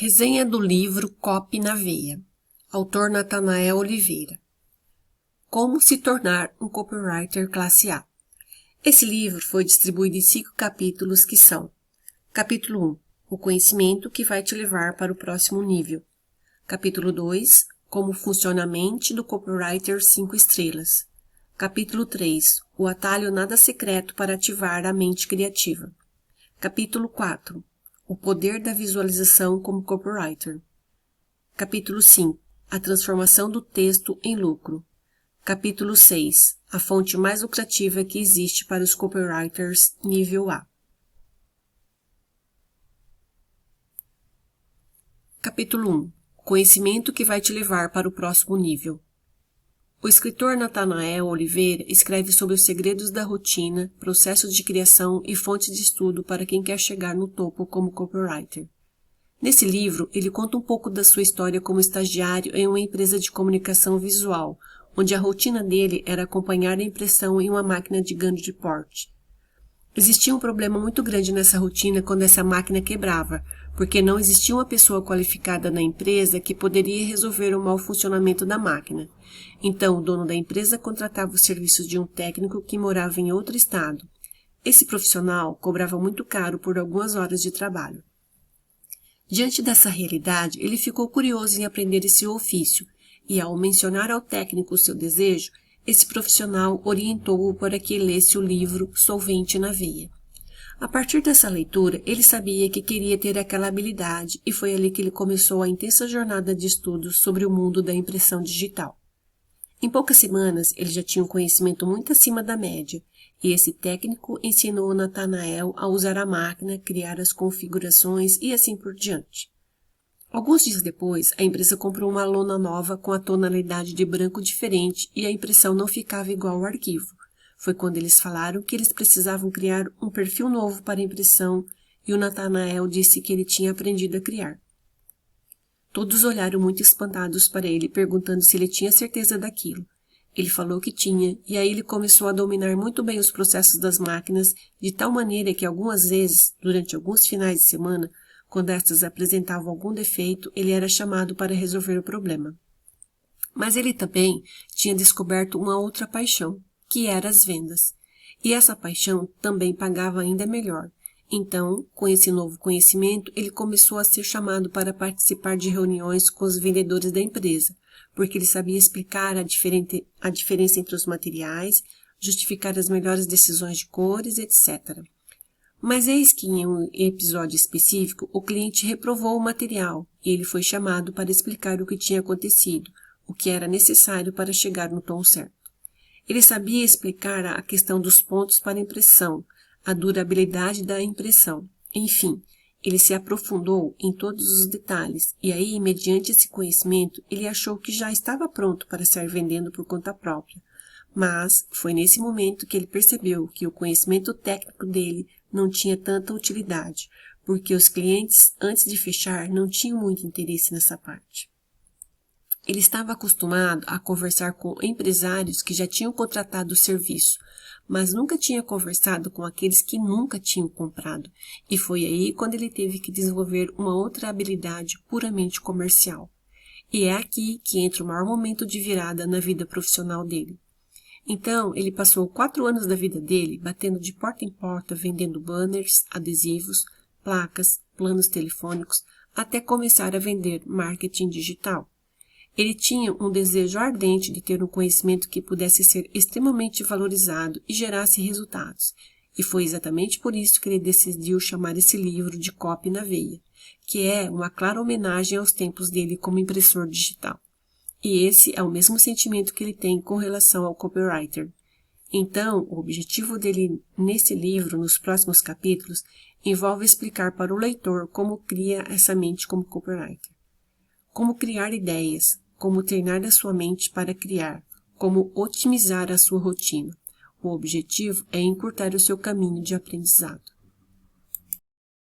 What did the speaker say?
Resenha do livro Copy na Veia. Autor Natanael Oliveira. Como se tornar um copywriter classe A. Esse livro foi distribuído em 5 capítulos que são: Capítulo 1. O conhecimento que vai te levar para o próximo nível. Capítulo 2. Como funciona a mente do copywriter 5 estrelas. Capítulo 3. O atalho nada secreto para ativar a mente criativa. Capítulo 4. O poder da visualização como copywriter. Capítulo 5. A transformação do texto em lucro. Capítulo 6. A fonte mais lucrativa que existe para os copywriters nível A. Capítulo 1. Conhecimento que vai te levar para o próximo nível. O escritor Natanael Oliveira escreve sobre os segredos da rotina, processos de criação e fontes de estudo para quem quer chegar no topo como copywriter. Nesse livro, ele conta um pouco da sua história como estagiário em uma empresa de comunicação visual, onde a rotina dele era acompanhar a impressão em uma máquina de grande porte. Existia um problema muito grande nessa rotina quando essa máquina quebrava, porque não existia uma pessoa qualificada na empresa que poderia resolver o mau funcionamento da máquina. Então, o dono da empresa contratava os serviços de um técnico que morava em outro estado. Esse profissional cobrava muito caro por algumas horas de trabalho. Diante dessa realidade, ele ficou curioso em aprender esse ofício, e ao mencionar ao técnico o seu desejo, esse profissional orientou-o para que lesse o livro Solvente na Veia. A partir dessa leitura, ele sabia que queria ter aquela habilidade e foi ali que ele começou a intensa jornada de estudos sobre o mundo da impressão digital. Em poucas semanas, ele já tinha um conhecimento muito acima da média, e esse técnico ensinou Natanael a usar a máquina, criar as configurações e assim por diante. Alguns dias depois, a empresa comprou uma lona nova com a tonalidade de branco diferente e a impressão não ficava igual ao arquivo. Foi quando eles falaram que eles precisavam criar um perfil novo para a impressão e o Natanael disse que ele tinha aprendido a criar. Todos olharam muito espantados para ele, perguntando se ele tinha certeza daquilo. Ele falou que tinha, e aí ele começou a dominar muito bem os processos das máquinas, de tal maneira que algumas vezes, durante alguns finais de semana, quando estas apresentavam algum defeito, ele era chamado para resolver o problema. Mas ele também tinha descoberto uma outra paixão, que era as vendas. E essa paixão também pagava ainda melhor. Então, com esse novo conhecimento, ele começou a ser chamado para participar de reuniões com os vendedores da empresa, porque ele sabia explicar a diferença entre os materiais, justificar as melhores decisões de cores, etc. Mas eis que em um episódio específico, o cliente reprovou o material e ele foi chamado para explicar o que tinha acontecido, o que era necessário para chegar no tom certo. Ele sabia explicar a questão dos pontos para impressão, a durabilidade da impressão. Enfim, ele se aprofundou em todos os detalhes e aí, mediante esse conhecimento, ele achou que já estava pronto para sair vendendo por conta própria. Mas foi nesse momento que ele percebeu que o conhecimento técnico dele não tinha tanta utilidade, porque os clientes, antes de fechar, não tinham muito interesse nessa parte. Ele estava acostumado a conversar com empresários que já tinham contratado o serviço, mas nunca tinha conversado com aqueles que nunca tinham comprado, e foi aí quando ele teve que desenvolver uma outra habilidade puramente comercial. E é aqui que entra o maior momento de virada na vida profissional dele. Então, ele passou 4 anos da vida dele batendo de porta em porta, vendendo banners, adesivos, placas, planos telefônicos, até começar a vender marketing digital. Ele tinha um desejo ardente de ter um conhecimento que pudesse ser extremamente valorizado e gerasse resultados. E foi exatamente por isso que ele decidiu chamar esse livro de Copy na Veia, que é uma clara homenagem aos tempos dele como impressor digital. E esse é o mesmo sentimento que ele tem com relação ao copywriter. Então, o objetivo dele nesse livro, nos próximos capítulos, envolve explicar para o leitor como cria essa mente como copywriter. Como criar ideias, como treinar a sua mente para criar, como otimizar a sua rotina. O objetivo é encurtar o seu caminho de aprendizado.